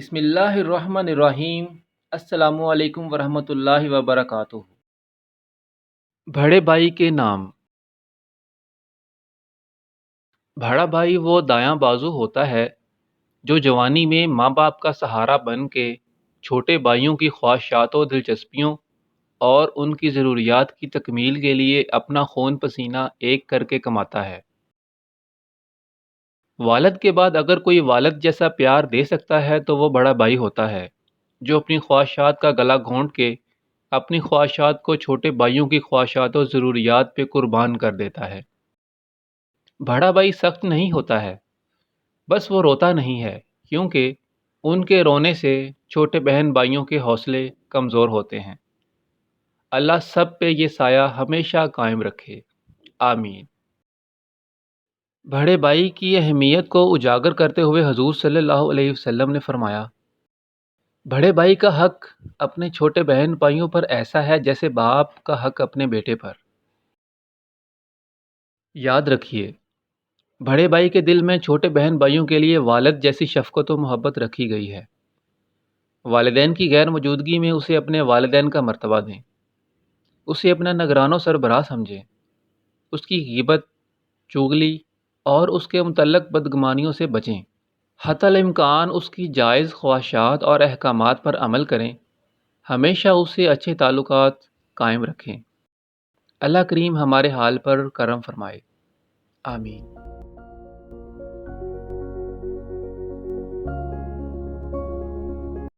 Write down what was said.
بسم اللہ الرحمن الرحیم۔ السلام علیکم ورحمۃ اللہ وبرکاتہ۔ بڑے بھائی کے نام۔ بڑا بھائی وہ دایاں بازو ہوتا ہے جو جوانی میں ماں باپ کا سہارا بن کے چھوٹے بھائیوں کی خواہشات و دلچسپیوں اور ان کی ضروریات کی تکمیل کے لیے اپنا خون پسینہ ایک کر کے کماتا ہے۔ والد کے بعد اگر کوئی والد جیسا پیار دے سکتا ہے تو وہ بڑا بھائی ہوتا ہے، جو اپنی خواہشات کا گلا گھونٹ کے اپنی خواہشات کو چھوٹے بھائیوں کی خواہشات و ضروریات پہ قربان کر دیتا ہے۔ بڑا بھائی سخت نہیں ہوتا ہے، بس وہ روتا نہیں ہے، کیونکہ ان کے رونے سے چھوٹے بہن بھائیوں کے حوصلے کمزور ہوتے ہیں۔ اللہ سب پہ یہ سایہ ہمیشہ قائم رکھے، آمین۔ بڑے بھائی کی اہمیت کو اجاگر کرتے ہوئے حضور صلی اللہ علیہ وسلم نے فرمایا، بڑے بھائی کا حق اپنے چھوٹے بہن بھائیوں پر ایسا ہے جیسے باپ کا حق اپنے بیٹے پر۔ یاد رکھیے، بڑے بھائی کے دل میں چھوٹے بہن بھائیوں کے لیے والد جیسی شفقت و محبت رکھی گئی ہے۔ والدین کی غیر موجودگی میں اسے اپنے والدین کا مرتبہ دیں، اسے اپنا نگران و سربراہ سمجھیں، اس کی غیبت، چغلی اور اس کے متعلق بدگمانیوں سے بچیں۔ حتی الامکان اس کی جائز خواہشات اور احکامات پر عمل کریں، ہمیشہ اس سے اچھے تعلقات قائم رکھیں۔ اللہ کریم ہمارے حال پر کرم فرمائے، آمین۔